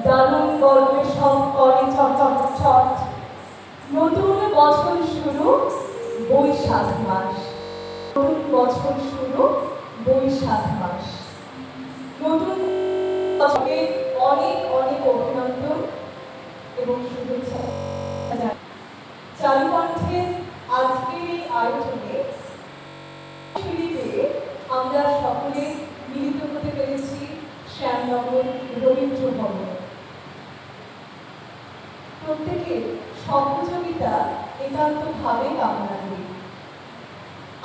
দারুণ গল্পে সব করে ছট। নতুন বছর শুরু বৈশাখ মাস। নতুন বছর শুরু বৈশাখ মাস। নতুন বছরকে অনেক অনেক অভিনন্দন এবং শুভেচ্ছা। চারুকণ্ঠের আজকের এই আয়োজনে আমরা সকলে মিলিত হতে পেরেছি শ্যামনগর রবীন্দ্র ভবনে। প্রত্যেকের সহযোগিতা একান্তভাবে কামনা করি।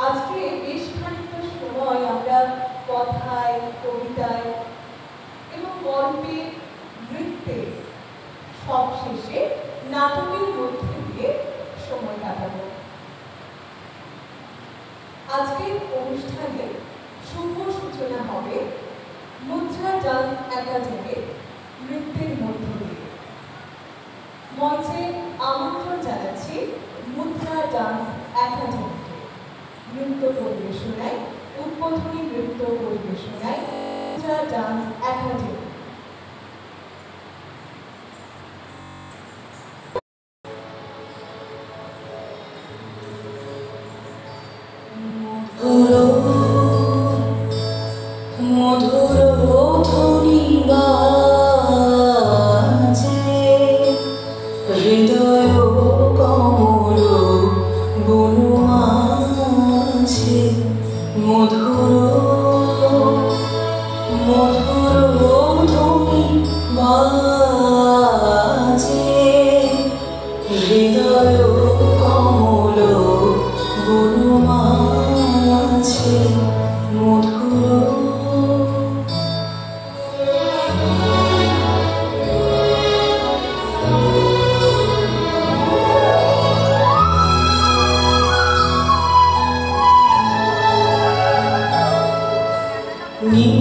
আজকে বেশ খানিকটা সময় আমরা কথায়, কবিতায় এবং গল্পে, নৃত্যে, সবশেষে নাটকের মধ্যে দিয়ে সময় কাটাব। আজকের অনুষ্ঠানে শুভ সূচনা হবে মুদ্রা ডান্স একাডেমির নৃত্যের মধ্য দিয়ে। মঞ্চে আমন্ত্রণ জানাচ্ছি মুদ্রা ডান্স একাডেমিকে। নৃত্য পরিবেশনায়, উদ্বোধনী নৃত্য পরিবেশনায় মুদ্রা ডান্স একাডেমি। Thank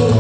you.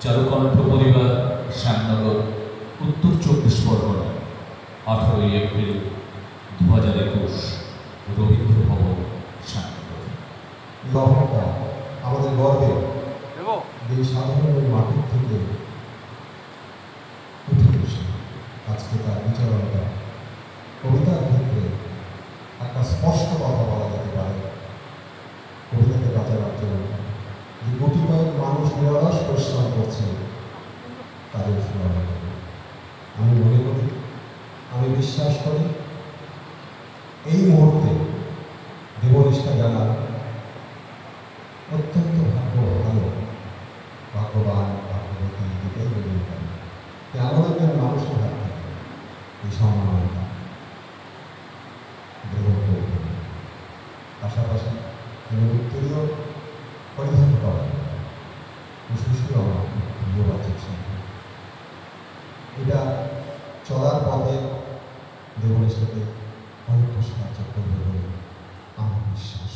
চারুকণ্ঠ পরিবার, শ্যামনগর, উত্তর 24 পরগনা, 18 এপ্রিল 2021, রবীন্দ্র ভবন, শ্যামনগর। লবণটা আমাদের গর্বে এই সাধারণ মাটির থেকে উঠে এসে আজকে তার বিচরণটা কবিতার ক্ষেত্রে একটা স্পষ্ট কথা বলা যেতে পারে। কবিতাকে বাঁচাবার জন্য যে গুটি কয়েক মানুষ নিরলস পরিশ্রম করছে তাদের স্মরণ করি। আমি মনে করি, আমি বিশ্বাস করি, এই মুহূর্তে দেবনিষ্ঠা জানার অত্যন্ত ভাগ্যবান ভাগ্যবতী যেটাই বলি এমন একজন মানুষের হাত থেকে এই সম্মাননা গ্রহণ করবে। পাশাপাশি তিনি উত্তরীয় পরিধান করেন সুশীল আমার প্রিয় বাচিক শিল্পী। এটা চলার পথে দেবনিষ্ঠাকে অনেক সাহায্য করবে বলে আমার বিশ্বাস।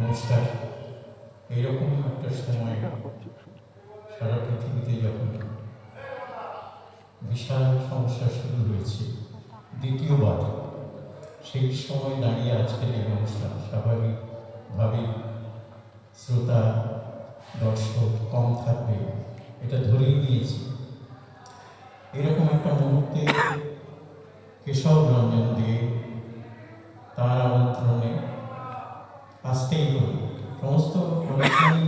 নমস্কার। এইরকম একটা সময় সারা পৃথিবীতে যখন বিশাল সমস্যা শুরু হয়েছে দ্বিতীয়বার, সেই সময় দাঁড়িয়ে আজকের এই অনুষ্ঠান স্বাভাবিকভাবেই শ্রোতা দর্শক কম থাকবে এটা ধরেই নিয়েছি। এরকম একটা মুহূর্তে কেশব রঞ্জন দে তার আমন্ত্রণে আসতেই হবে। সমস্ত অনুষ্ঠানই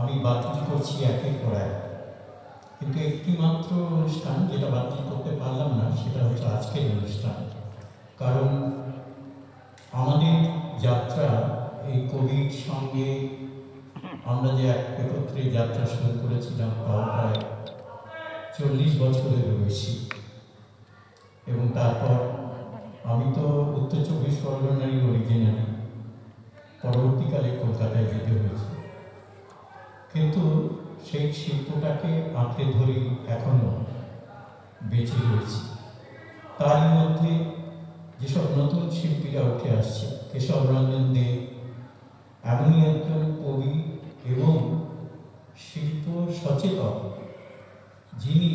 আমি বাতিল করছি একের পর এক, কিন্তু একটি মাত্র অনুষ্ঠান যেটা বাতিল করতে পারলাম না সেটা হচ্ছে আজকের অনুষ্ঠান। কারণ আমাদের যাত্রা এই কবির সঙ্গে আমরা যে একত্রে যাত্রা শুরু করেছিলাম তাও প্রায় 40 বছরেরও বেশি। এবং তারপর আমি তো উত্তর 24 পরগনারই অরিজিনালি, পরবর্তীকালে কলকাতায় যেতে হয়েছে, কিন্তু সেই শিল্পটাকে আঁকড়ে ধরে এখনো বেঁচে রয়েছি। তারই মধ্যে যেসব নতুন শিল্পীরা উঠে আসছে, কেশব রঞ্জন দে এমনই একজন কবি এবং শিল্প সচেতন, যিনি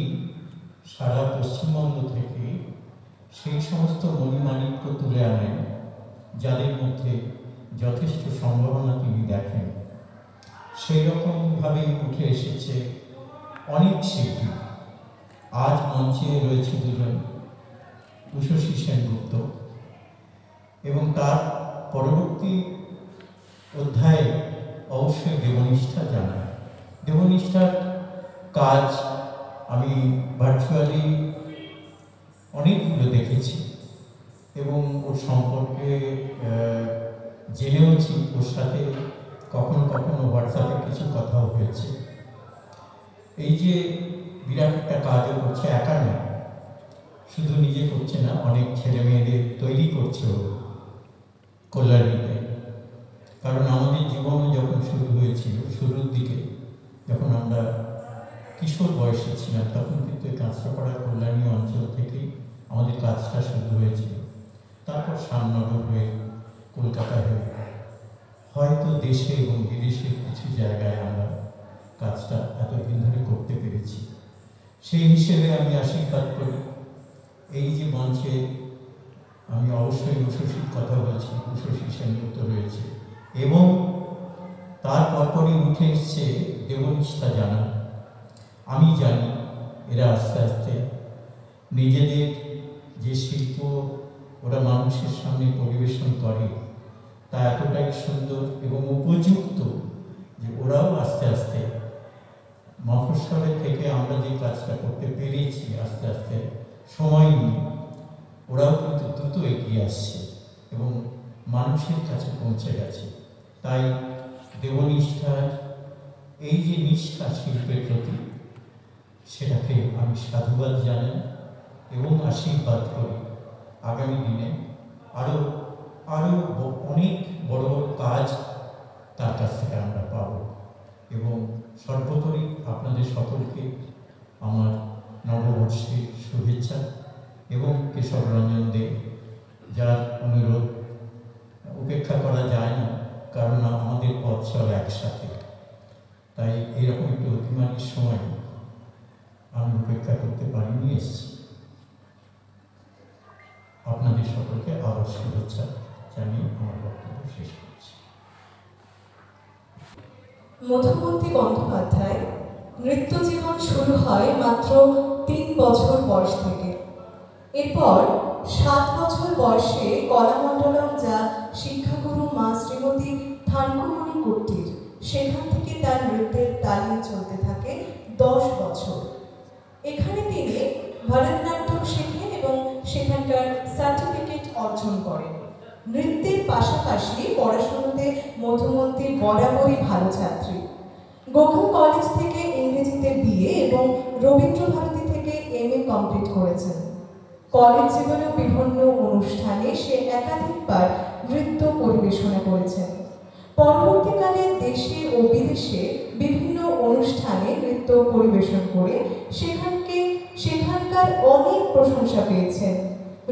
সারা পশ্চিমবঙ্গ থেকে সেই সমস্ত মণিমাণিক্য তুলে আনেন যাদের মধ্যে যথেষ্ট সম্ভাবনা তিনি দেখেন। সেই রকমভাবেই উঠে এসেছে অনেক শিল্পী। আজ মঞ্চে রয়েছে দুজন, উষসী সেনগুপ্ত, এবং তার পরবর্তী অধ্যায়ে অবশ্যই দেবনিষ্ঠা জানায়। দেবনিষ্ঠার কাজ আমি ভার্চুয়ালি অনেকগুলো দেখেছি এবং ওর সম্পর্কে জেনেওছি। ওর সাথে কখনো কখনো হোয়াটসঅ্যাপে কিছু কথাও হয়েছে। এই যে বিরাট একটা কাজও করছে, একা নয়, শুধু নিজে করছে না, অনেক ছেলে মেয়েদের তৈরি করছে ও কল্যাণীতে। কারণ আমাদের জীবনও যখন শুরু হয়েছিল শুরুর দিকে, যখন আমরা কিশোর বয়সে ছিলাম, তখন কিন্তু এই কাঁচরাপাড়া কল্যাণী অঞ্চল থেকেই আমাদের কাজটা শুরু হয়েছিল। তারপর শ্যামনগর হয়ে কলকাতা হয়ে হয়তো দেশে এবং বিদেশের কিছু জায়গায় আমরা কাজটা এতদিন ধরে করতে পেরেছি। সেই হিসেবে আমি আশীর্বাদ করি এই যে মঞ্চে আমি অবশ্যই উষসীর কথা বলছি, উষসী সেনগুপ্ত রয়েছে, এবং তার পরপরই উঠে এসছে দেবনিষ্ঠা জানা। আমি জানি এরা আস্তে আস্তে নিজেদের যে শিল্প ওরা মানুষের সামনে পরিবেশন করে তা এতটাই সুন্দর এবং উপযুক্ত যে ওরাও আস্তে আস্তে মফস্বলের থেকে আমরা যে কাজটা করতে পেরেছি আস্তে আস্তে সময় নিয়ে, ওরাও কিন্তু দ্রুত এগিয়ে আসছে এবং মানুষের কাছে পৌঁছে গেছে। তাই দেবনিষ্ঠার এই যে নিষ্ঠা শিল্পের প্রতি, সেটাকে আমি সাধুবাদ জানাই এবং আশীর্বাদ করি আগামী দিনে আরও আরও অনেক বড় বড় কাজ তার কাছ থেকে আমরা পাব। এবং সর্বোপরি আপনাদের সকলকে আমার নববর্ষের শুভেচ্ছা এবং কেশব রঞ্জন দে, যার অনুরোধ উপেক্ষা করা যায় না, কারণ আমাদের পথ চলে একসাথে। তাই এইরকম একটি অতিমারির সময় আমি উপেক্ষা করতে পারিনি, এসেছি। আপনাদের সকলকে আরও শুভেচ্ছা জানিয়ে আমার বক্তব্য শেষ করছি। মধুমন্তী বন্দ্যোপাধ্যায় নৃত্য জীবন শুরু হয় মাত্র 3 বছর বয়স থেকে। এরপর 7 বছর বয়সে কলামণ্ডলম, যা শিক্ষাগুরু মা শ্রীমতী থানকুমণি কুট্টির, সেখান থেকে তার নৃত্যের তালিম চলতে থাকে 10 বছর। এখানে তিনি ভরতনাট্যম শেখেন এবং সেখানকার সার্টিফিকেট অর্জন করেন। নৃত্যের পাশাপাশি পড়াশোনাতে মধুমন্তী বরাবরই ভালো ছাত্রী। গোকুল কলেজ থেকে ইংরেজিতে বিএ এবং রবীন্দ্রভারতী থেকে এমএ কমপ্লিট করেছেন। কলেজ জীবনেও বিভিন্ন অনুষ্ঠানে সে একাধিকবার নৃত্য পরিবেশনা করেছেন। পরবর্তীকালে দেশে ও বিদেশে বিভিন্ন অনুষ্ঠানে নৃত্য পরিবেশন করে সেখানকার অনেক প্রশংসা পেয়েছেন।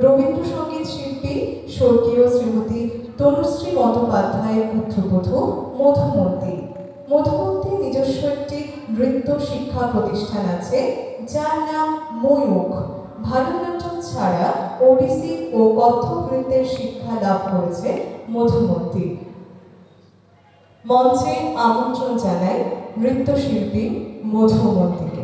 রবীন্দ্রসঙ্গীত শিল্পী স্বর্গীয় শ্রীমতী তনুশ্রী বন্দ্যোপাধ্যায়ের পুত্রবধূ মধুমন্তী। মধুমন্তীর নিজস্ব একটি নৃত্য শিক্ষা প্রতিষ্ঠান আছে, যার নাম ময়ূখ। ভারতনাট্যম ছাড়া ওডিসি ও কত্থক নৃত্যের শিক্ষা লাভ করেছে মধুমন্তী। মঞ্চে আমন্ত্রণ জানাই নৃত্যশিল্পী মধুমন্তীকে।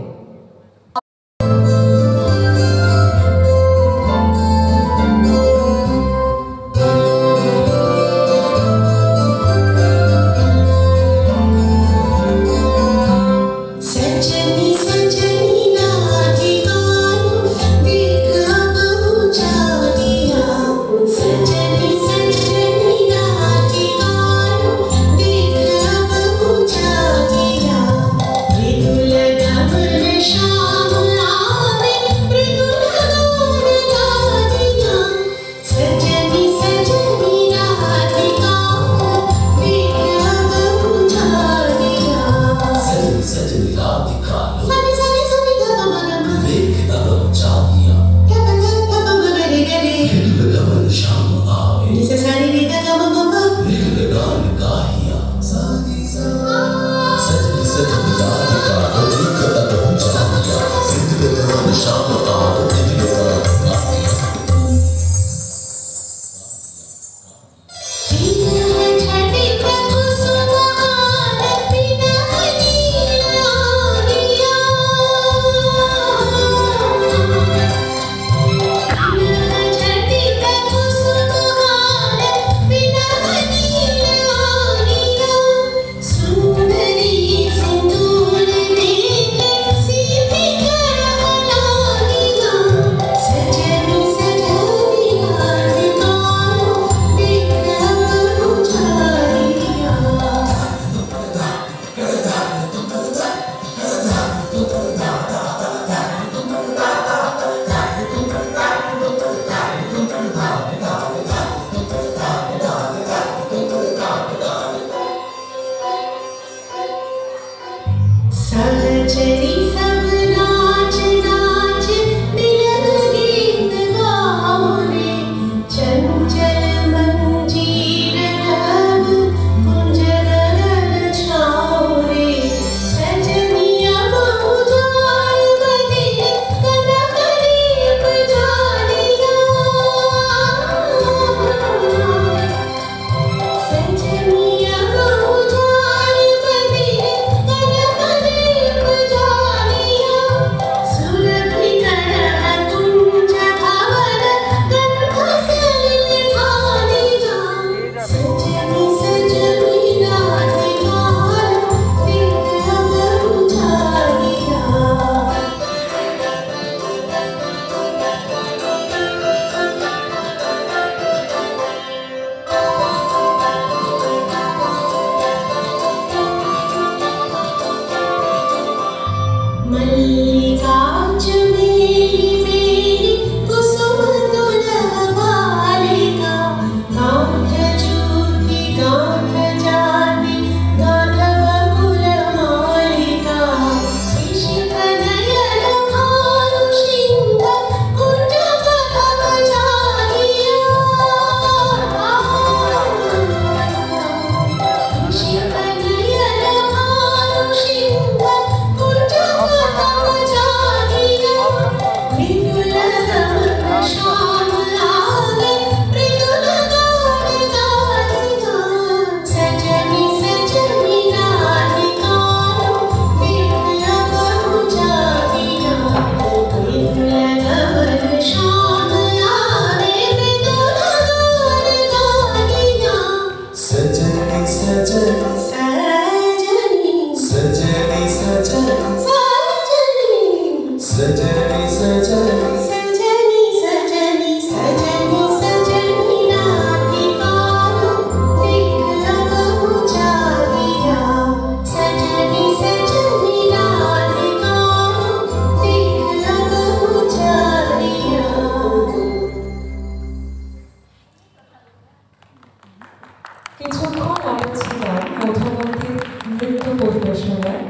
কিছুক্ষণ আগে ছিলাম মধুমন্তীর নৃত্য পরিবেশনায়।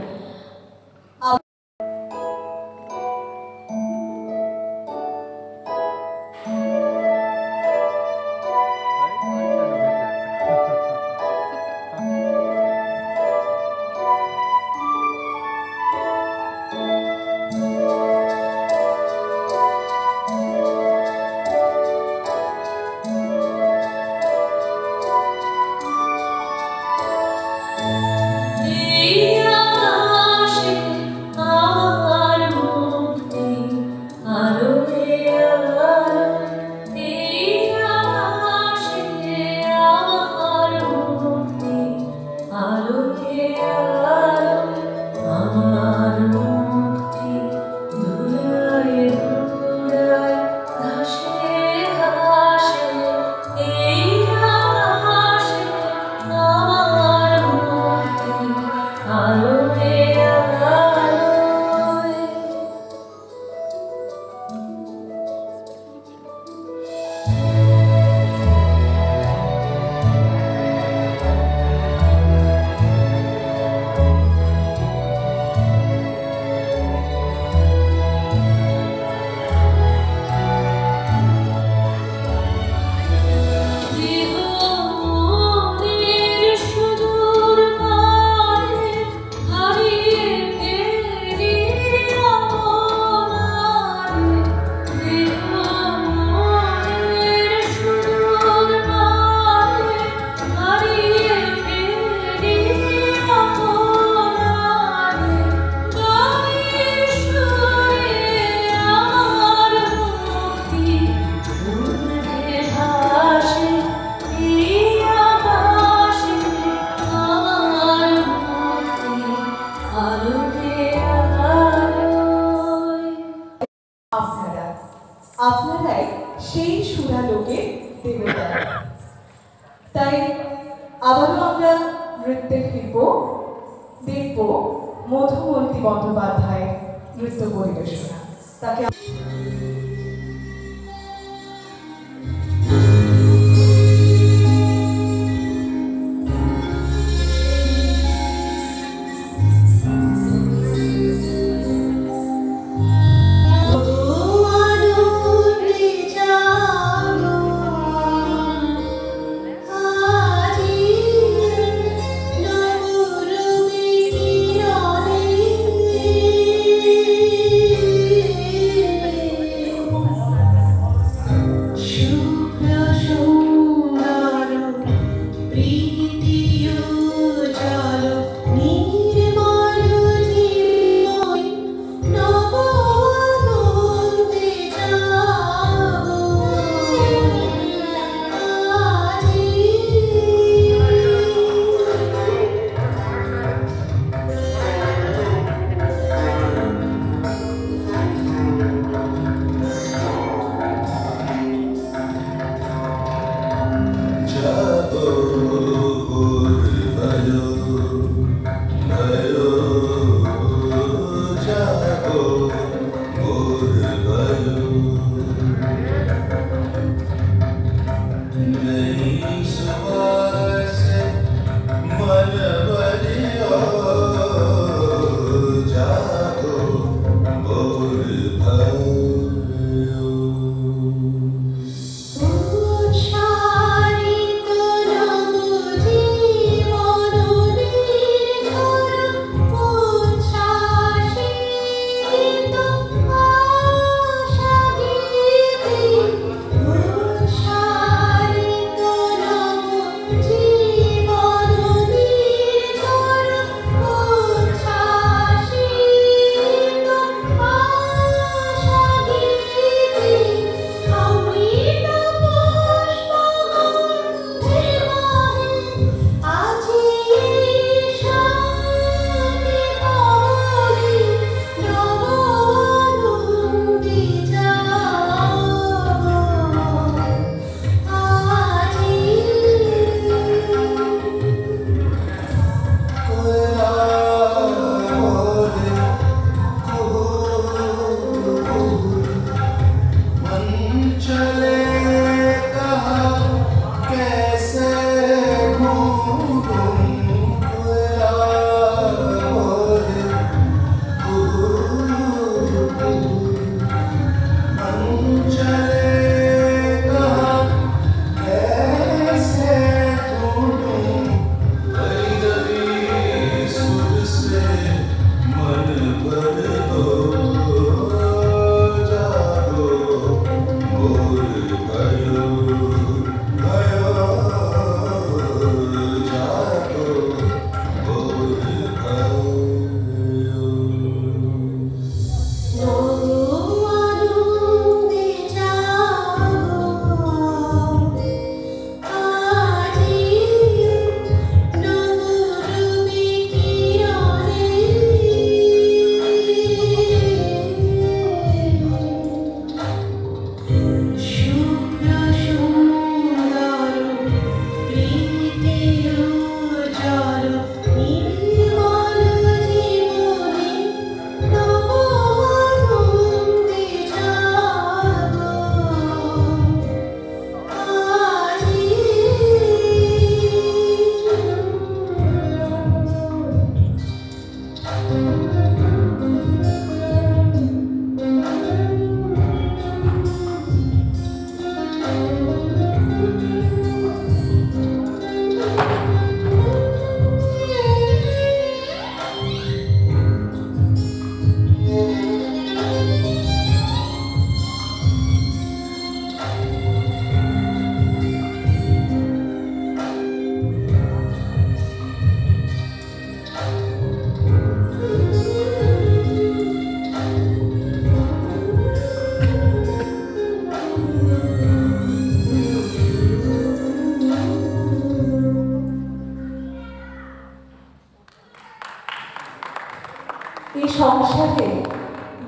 আপনারাই সেই সুরালোকে দেবতা। তাই আবারও আমরা নৃত্যে ফিরব, দেখব মধুমন্তী বন্দ্যোপাধ্যায়ের নৃত্য পরিবেশনা। তাকে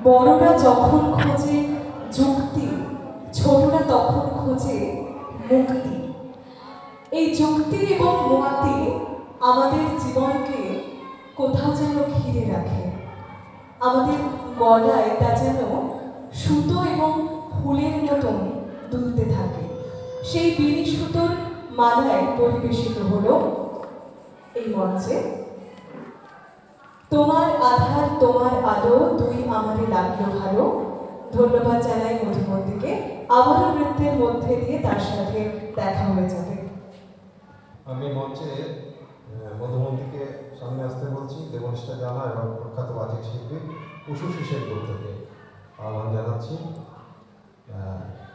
বড়রা যখন খোঁজে যুক্তি, ছোটরা তখন খোঁজে মুক্তি। এই যুক্তি এবং মুক্তি আমাদের জীবনকে কোথাও যেন ঘিরে রাখে, আমাদের গলায় তা যেন সুতো এবং ফুলের মতন দুলতে থাকে। সেই বিড়ি সুতোর মালায় পরিবেশিত হলো এই মঞ্চে তোমার আধার তোমার আলো, দুই আমারে লাগলো ভালো। ধন্যবাদ জানাই মধুমন্তিকে। আবারও নৃত্যের মধ্যে দিয়ে তার সাথে দেখা হয়ে যাবে। আমি মঞ্চে মধুমন্তিকে সামনে আসতে বলছি। দেবনিষ্ঠা জানা এবং প্রখ্যাত বাচিক শিল্পী উষুশী সেনগুপ্ত থেকে আহ্বান জানাচ্ছি।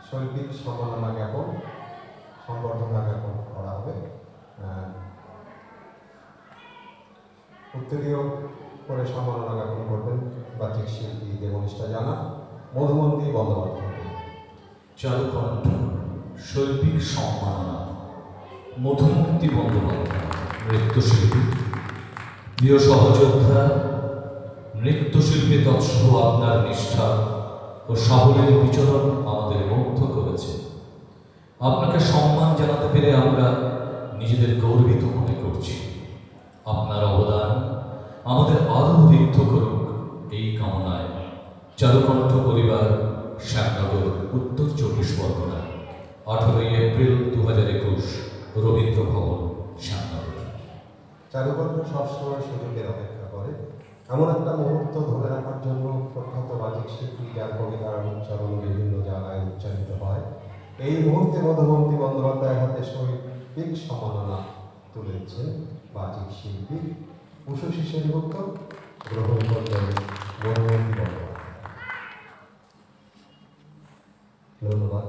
শৈল্পিক সম্মাননা জ্ঞাপন, সংবর্ধনা জ্ঞাপন করা হবে। উত্তরীয় করে সম্মাননা জ্ঞাপন করবেন বাচিক শিল্পী দেবনিষ্ঠা জানা, মধুমন্তী বন্দ্যোপাধ্যায়। চারুকণ্ঠ শৈল্পিক সম্মাননা মধুমন্তী বন্দ্যোপাধ্যায়, নৃত্যশিল্পী। প্রিয় সহযোদ্ধা, নৃত্যশিল্পী তৎসহ আপনার নিষ্ঠা ও সাবলীল বিচরণ আমাদের মুগ্ধ করেছে। আপনাকে সম্মান জানাতে পেরে আমরা নিজেদের গর্বিত মনে করছি। আপনার অবদান আমাদের আরও ঋদ্ধ করুক এই কামনায়। চারুকণ্ঠ পরিবার, শ্যামনগর, উত্তর 24 পরগনা, 18 এপ্রিল 2021, রবীন্দ্র ভবন, শ্যামনগর। চারুকণ্ঠ সবসময় সুযোগের অপেক্ষা করে, এমন একটা মুহূর্ত ধরে রাখার জন্য প্রখ্যাত বাচিক শিল্পী যার কবিতার উচ্চারণ বিভিন্ন জায়গায় উচ্চারিত হয়। এই মুহূর্তে মধুমন্তী বন্দ্যোপাধ্যায়ের হাতে শৈল্পিক সম্মাননা তুলেছেন বাচিক শিল্পী উষুশী সেনগুপ্ত। গ্রহণ করলেন মধুমন্তী বন্দ্যোপাধ্যায়। ধন্যবাদ।